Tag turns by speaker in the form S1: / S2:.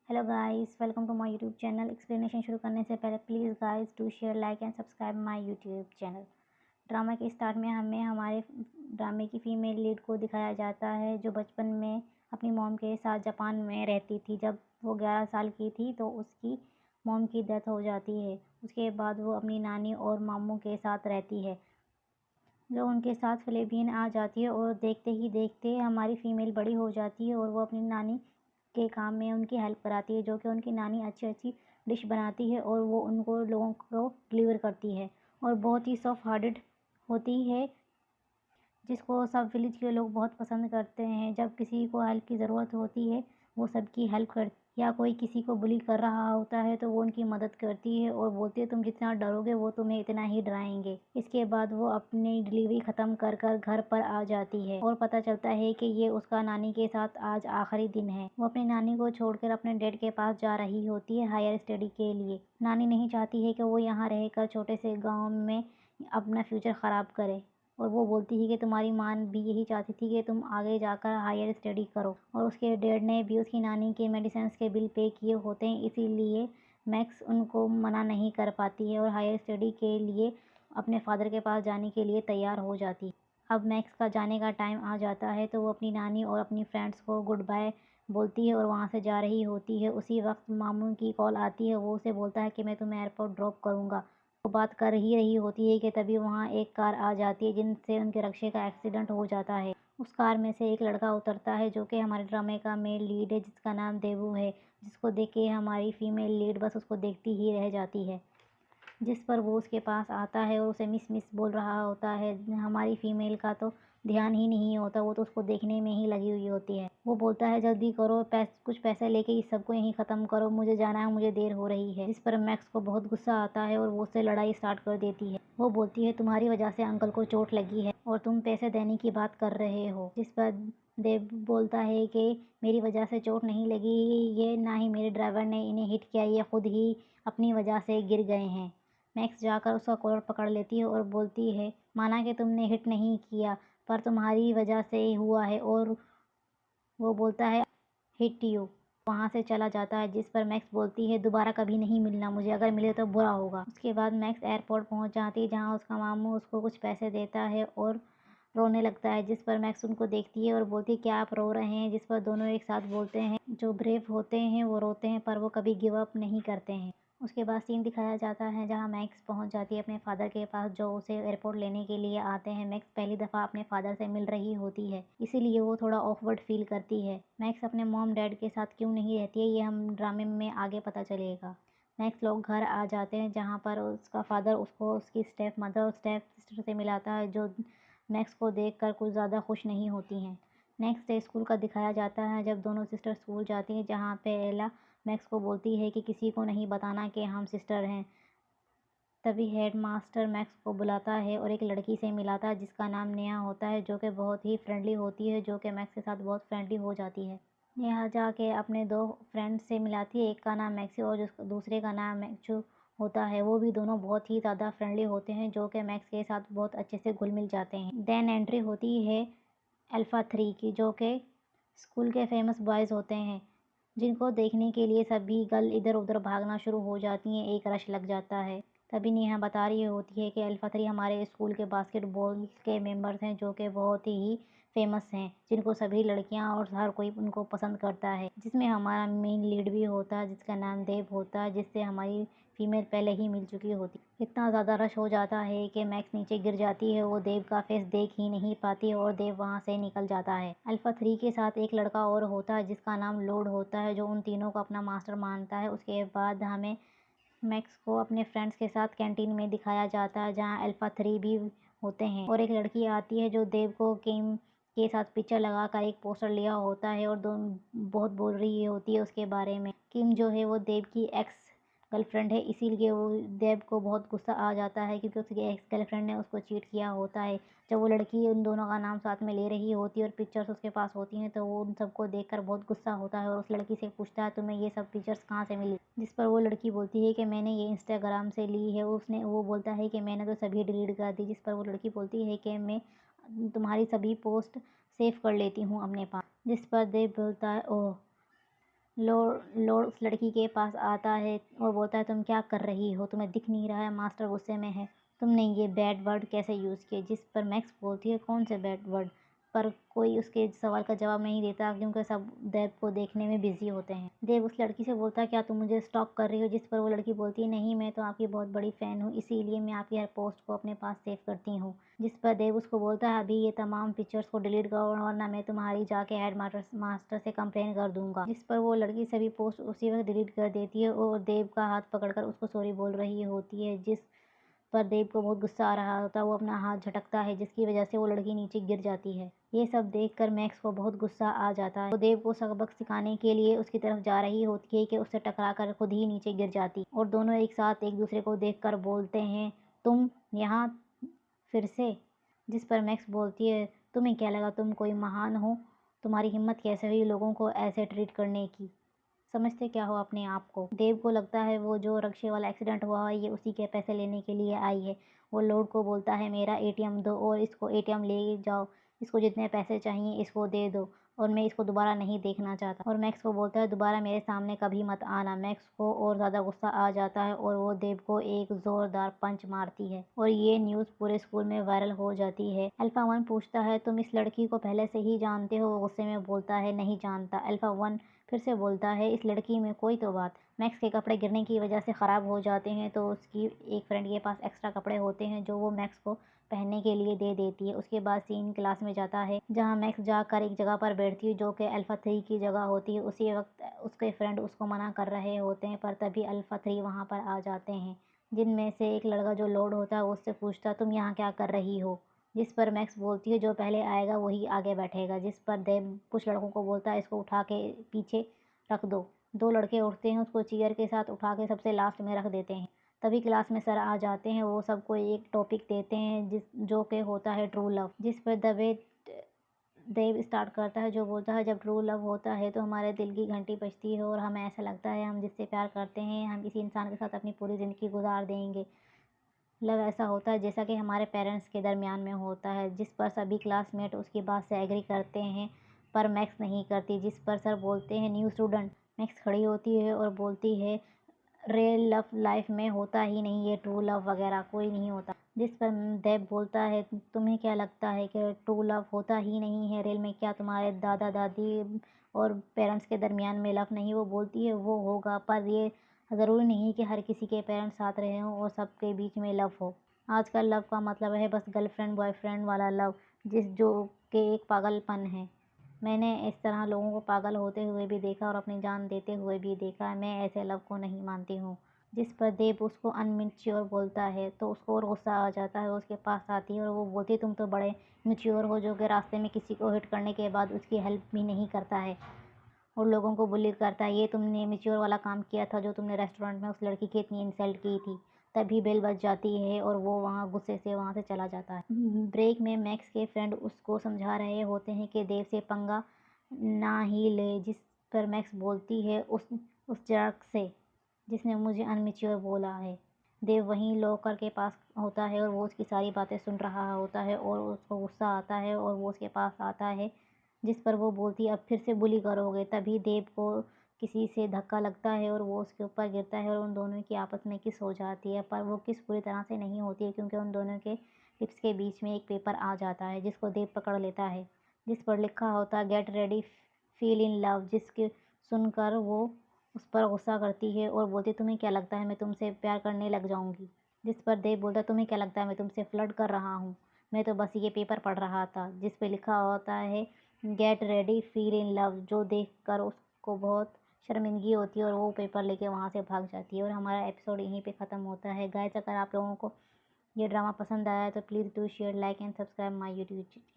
S1: Hello guys, welcome to my YouTube channel. Explanation शुरू करने से पहले please guys do share, like and subscribe my YouTube channel. Drama के start में हमें हमारे ड्रामे की फीमेल लीड को दिखाया जाता है, जो बचपन में अपनी मॉम के साथ जापान में रहती थी। जब वो 11 साल की थी तो उसकी मॉम की डेथ हो जाती है। उसके बाद वो अपनी नानी और मामू के साथ रहती है, जो उनके साथ फिलीपीन आ जाती है। और देखते ही देखते हमारी फीमेल बड़ी हो जाती है और वो अपनी नानी के काम में उनकी हेल्प कराती है, जो कि उनकी नानी अच्छी अच्छी डिश बनाती है और वो उनको लोगों को डिलीवर करती है और बहुत ही सॉफ्ट हार्टेड होती है, जिसको सब विलेज के लोग बहुत पसंद करते हैं। जब किसी को हेल्प की ज़रूरत होती है वो सबकी हेल्प कर, या कोई किसी को बुली कर रहा होता है तो वो उनकी मदद करती है और बोलती है तुम जितना डरोगे वो तुम्हें इतना ही डराएंगे। इसके बाद वो अपनी डिलीवरी ख़त्म कर कर घर पर आ जाती है और पता चलता है कि ये उसका नानी के साथ आज आखिरी दिन है। वो अपनी नानी को छोड़कर अपने डैड के पास जा रही होती है हायर स्टडी के लिए। नानी नहीं चाहती है कि वो यहाँ रहकर छोटे से गाँव में अपना फ्यूचर ख़राब करे और वो बोलती है कि तुम्हारी माँ भी यही चाहती थी कि तुम आगे जाकर हायर स्टडी करो। और उसके डैड ने भी उसकी नानी के मेडिसिन के बिल पे किए होते हैं, इसीलिए मैक्स उनको मना नहीं कर पाती है और हायर स्टडी के लिए अपने फादर के पास जाने के लिए तैयार हो जाती है। अब मैक्स का जाने का टाइम आ जाता है तो वो अपनी नानी और अपनी फ्रेंड्स को गुड बाय बोलती है और वहाँ से जा रही होती है। उसी वक्त मामू की कॉल आती है, वो उसे बोलता है कि मैं तुम्हें एयरपोर्ट ड्रॉप करूँगा। वो बात कर ही रही होती है कि तभी वहाँ एक कार आ जाती है, जिनसे उनके रिक्शे का एक्सीडेंट हो जाता है। उस कार में से एक लड़का उतरता है, जो कि हमारे ड्रामे का मेल लीड है, जिसका नाम देवू है, जिसको देख के हमारी फीमेल लीड बस उसको देखती ही रह जाती है। जिस पर वो उसके पास आता है और उसे मिस मिस बोल रहा होता है। हमारी फीमेल का तो ध्यान ही नहीं होता, वो तो उसको देखने में ही लगी हुई होती है। वो बोलता है जल्दी करो, कुछ पैसे लेके इस सबको यहीं ख़त्म करो, मुझे जाना है, मुझे देर हो रही है। जिस पर मैक्स को बहुत गुस्सा आता है और वो उससे लड़ाई स्टार्ट कर देती है। वो बोलती है तुम्हारी वजह से अंकल को चोट लगी है और तुम पैसे देने की बात कर रहे हो। जिस पर देव बोलता है कि मेरी वजह से चोट नहीं लगी, ये ना ही मेरे ड्राइवर ने इन्हें हिट किया, ये खुद ही अपनी वजह से गिर गए हैं। मैक्स जाकर उसका कॉलर पकड़ लेती है और बोलती है माना कि तुमने हिट नहीं किया, पर तुम्हारी वजह से ही हुआ है। और वो बोलता है हिट यू, वहाँ से चला जाता है। जिस पर मैक्स बोलती है दोबारा कभी नहीं मिलना मुझे, अगर मिले तो बुरा होगा। उसके बाद मैक्स एयरपोर्ट पहुँच जाती है, जहाँ उसका मामू उसको कुछ पैसे देता है और रोने लगता है। जिस पर मैक्स उनको देखती है और बोलती है क्या आप रो रहे हैं। जिस पर दोनों एक साथ बोलते हैं जो ब्रेव होते हैं वो रोते हैं, पर वो कभी गिव अप नहीं करते हैं। उसके बाद सीन दिखाया जाता है जहाँ मैक्स पहुंच जाती है अपने फादर के पास, जो उसे एयरपोर्ट लेने के लिए आते हैं। मैक्स पहली दफ़ा अपने फादर से मिल रही होती है, इसीलिए वो थोड़ा ऑकवर्ड फील करती है। मैक्स अपने मॉम डैड के साथ क्यों नहीं रहती है, ये हम ड्रामे में आगे पता चलेगा। मैक्स लोग घर आ जाते हैं, जहाँ पर उसका फादर उसको उसकी स्टेप मदर और स्टेप सिस्टर से मिलाता है, जो मैक्स को देखकर कुछ ज़्यादा खुश नहीं होती हैं। नेक्स्ट डे स्कूल का दिखाया जाता है, जब दोनों सिस्टर स्कूल जाती हैं, जहाँ पे एला मैक्स को बोलती है कि किसी को नहीं बताना कि हम सिस्टर हैं। तभी हेड मास्टर मैक्स को बुलाता है और एक लड़की से मिलाता है, जिसका नाम नेहा होता है, जो कि बहुत ही फ्रेंडली होती है, जो कि मैक्स के साथ बहुत फ्रेंडली हो जाती है। नेहा जाके अपने दो फ्रेंड्स से मिलाती है, एक का नाम मैक्सी और दूसरे का नाम मैक्सू होता है। वो भी दोनों बहुत ही ज़्यादा फ्रेंडली होते हैं, जो कि मैक्स के साथ बहुत अच्छे से घुल मिल जाते हैं। देन एंट्री होती है अल्फ़ा 3 की, जो कि स्कूल के फेमस बॉयज़ होते हैं, जिनको देखने के लिए सभी गर्ल इधर उधर भागना शुरू हो जाती हैं। एक रश लग जाता है। तभी नेहा बता रही होती है कि अल्फ़ा 3 हमारे स्कूल के बास्केटबॉल के मेंबर्स हैं, जो कि बहुत ही फेमस हैं, जिनको सभी लड़कियां और हर कोई उनको पसंद करता है। जिसमें हमारा मेन लीड भी होता है, जिसका नाम देव होता है, जिससे हमारी फीमेल पहले ही मिल चुकी होती। इतना ज़्यादा रश हो जाता है कि मैक्स नीचे गिर जाती है। वो देव का फेस देख ही नहीं पाती और देव वहाँ से निकल जाता है। अल्फ़ा 3 के साथ एक लड़का और होता है, जिसका नाम लोड होता है, जो उन तीनों को अपना मास्टर मानता है। उसके बाद हमें मैक्स को अपने फ्रेंड्स के साथ कैंटीन में दिखाया जाता है, जहाँ अल्फ़ा 3 भी होते हैं। और एक लड़की आती है जो देव को किम के साथ पिक्चर लगाकर एक पोस्टर लिया होता है और बहुत बोल रही होती है उसके बारे में। किम जो है वो देव की एक्स गर्लफ्रेंड है, इसीलिए वो देव को बहुत गुस्सा आ जाता है, क्योंकि उसकी एक्स गर्लफ्रेंड ने उसको चीट किया होता है। जब वो लड़की उन दोनों का नाम साथ में ले रही होती है और पिक्चर्स उसके पास होती हैं, तो वो उन सबको देखकर बहुत गुस्सा होता है और उस लड़की से पूछता है तुम्हें ये सब पिक्चर्स कहाँ से मिली। जिस पर वो लड़की बोलती है कि मैंने ये इंस्टाग्राम से ली है। वो बोलता है कि मैंने तो सभी डिलीट कर दी। जिस पर वो लड़की बोलती है कि मैं तुम्हारी सभी पोस्ट सेव कर लेती हूँ अपने पास। जिस पर देव बोलता है ओह। लोड उस लड़की के पास आता है और बोलता है तुम क्या कर रही हो, तुम्हें दिख नहीं रहा है मास्टर गुस्से में है, तुमने ये बैड वर्ड कैसे यूज़ किए। जिस पर मैक्स बोलती है कौन से बैड वर्ड, पर कोई उसके सवाल का जवाब नहीं देता क्योंकि सब देव को देखने में बिजी होते हैं। देव उस लड़की से बोलता है क्या तुम मुझे स्टॉक कर रही हो। जिस पर वो लड़की बोलती है नहीं, मैं तो आपकी बहुत बड़ी फ़ैन हूँ, इसीलिए मैं आपकी हर पोस्ट को अपने पास सेव करती हूँ। जिस पर देव उसको बोलता है अभी ये तमाम पिक्चर्स को डिलीट करो वरना मैं तुम्हारी जाके हेड मास्टर से कंप्लेन कर दूंगा। जिस पर वो लड़की सभी पोस्ट उसी वक्त डिलीट कर देती है और देव का हाथ पकड़कर उसको सॉरी बोल रही होती है। जिस पर देव को बहुत गुस्सा आ रहा होता है, वो अपना हाथ झटकता है जिसकी वजह से वो लड़की नीचे गिर जाती है। ये सब देखकर मैक्स को बहुत गुस्सा आ जाता है। वो देव को सबक सिखाने के लिए उसकी तरफ जा रही होती है कि उससे टकरा कर खुद ही नीचे गिर जाती और दोनों एक साथ एक दूसरे को देखकर बोलते हैं तुम यहाँ फिर से। जिस पर मैक्स बोलती है तुम्हें क्या लगा तुम कोई महान हो, तुम्हारी हिम्मत कैसे हुई लोगों को ऐसे ट्रीट करने की, समझते क्या हो अपने आप को। देव को लगता है वो जो रक्शे वाला एक्सीडेंट हुआ है ये उसी के पैसे लेने के लिए आई है। वो लोड को बोलता है मेरा एटीएम दो और इसको एटीएम ले जाओ, इसको जितने पैसे चाहिए इसको दे दो और मैं इसको दोबारा नहीं देखना चाहता। और मैक्स को बोलता है दोबारा मेरे सामने कभी मत आना। मैक्स को और ज़्यादा गुस्सा आ जाता है और वो देव को एक ज़ोरदार पंच मारती है और ये न्यूज़ पूरे स्कूल में वायरल हो जाती है। अल्फ़ा 1 पूछता है तुम इस लड़की को पहले से ही जानते हो। वो गुस्से में बोलता है नहीं जानता। अल्फ़ा 1 फिर से बोलता है इस लड़की में कोई तो बात। मैक्स के कपड़े गिरने की वजह से ख़राब हो जाते हैं तो उसकी एक फ्रेंड के पास एक्स्ट्रा कपड़े होते हैं जो वो मैक्स को पहनने के लिए दे देती है। उसके बाद सीन क्लास में जाता है जहाँ मैक्स जाकर एक जगह पर बैठती है जो कि अल्फ़ा 3 की जगह होती है। उसी वक्त उसके फ्रेंड उसको मना कर रहे होते हैं पर तभी अल्फ़ा 3 वहाँ पर आ जाते हैं, जिनमें से एक लड़का जो लोड होता है उससे पूछता तुम यहाँ क्या कर रही हो। जिस पर मैक्स बोलती है जो पहले आएगा वही आगे बैठेगा। जिस पर देव कुछ लड़कों को बोलता है इसको उठा के पीछे रख दो। दो लड़के उठते हैं उसको चेयर के साथ उठा के सबसे लास्ट में रख देते हैं। तभी क्लास में सर आ जाते हैं। वो सबको एक टॉपिक देते हैं जो कि होता है ट्रू लव। जिस पर देव स्टार्ट करता है जो बोलता है जब ट्रू लव होता है तो हमारे दिल की घंटी बजती है और हमें ऐसा लगता है हम जिससे प्यार करते हैं हम इसी इंसान के साथ अपनी पूरी ज़िंदगी गुजार देंगे। लव ऐसा होता है जैसा कि हमारे पेरेंट्स के दरमियान में होता है। जिस पर सभी क्लासमेट उसकी बात से एग्री करते हैं पर मैक्स नहीं करती। जिस पर सर बोलते हैं न्यू स्टूडेंट। मैक्स खड़ी होती है और बोलती है रियल लव लाइफ में होता ही नहीं, ये ट्रू लव वगैरह कोई नहीं होता। जिस पर देव बोलता है तुम्हें क्या लगता है कि ट्रू लव होता ही नहीं है रियल में, क्या तुम्हारे दादा दादी और पेरेंट्स के दरमियान में लव नहीं। वो बोलती है वो होगा पर ये ज़रूरी नहीं कि हर किसी के पेरेंट्स साथ रहे हों और सबके बीच में लव हो। आजकल लव का मतलब है बस गर्लफ्रेंड बॉयफ्रेंड वाला लव, जो कि एक पागलपन है। मैंने इस तरह लोगों को पागल होते हुए भी देखा और अपनी जान देते हुए भी देखा। मैं ऐसे लव को नहीं मानती हूँ। जिस पर देव उसको अनमेच्योर बोलता है तो उसको और गुस्सा आ जाता है। वो उसके पास आती है और वो बोलती है तुम तो बड़े मेच्योर हो जो कि रास्ते में किसी को हिट करने के बाद उसकी हेल्प भी नहीं करता है और लोगों को बुली करता है। ये तुमने मेच्योर वाला काम किया था जो तुमने रेस्टोरेंट में उस लड़की की इतनी इंसल्ट की थी। तभी बेल बज जाती है और वो वहाँ गुस्से से वहाँ से चला जाता है। ब्रेक में मैक्स के फ्रेंड उसको समझा रहे होते हैं कि देव से पंगा ना ही ले। जिस पर मैक्स बोलती है उस जर्क से जिसने मुझे अनमेच्योर बोला है। देव वहीं लॉकर के पास होता है और वो उसकी सारी बातें सुन रहा होता है और उसको गुस्सा आता है और वो उसके पास आता है। जिस पर वो बोलती है अब फिर से बुली करोगे। तभी देव को किसी से धक्का लगता है और वो उसके ऊपर गिरता है और उन दोनों की आपस में किस हो जाती है, पर वो किस पूरी तरह से नहीं होती है क्योंकि उन दोनों के लिप्स के बीच में एक पेपर आ जाता है जिसको देव पकड़ लेता है, जिस पर लिखा होता है get ready feel in love. जिसके सुनकर वो उस पर गुस्सा करती है और बोलती तुम्हें क्या लगता है मैं तुमसे प्यार करने लग जाऊंगी। जिस पर देव बोलता तुम्हें क्या लगता है मैं तुमसे फ्लर्ट कर रहा हूँ, मैं तो बस ये पेपर पढ़ रहा था। जिस पे लिखा होता है get ready feel in love, जो देख कर उसको बहुत शर्मिंदगी होती है और वो पेपर लेके वहाँ से भाग जाती है। और हमारा एपिसोड यहीं पे ख़त्म होता है। गाइस अगर आप लोगों को ये ड्रामा पसंद आया है तो please do share like and subscribe my YouTube channel.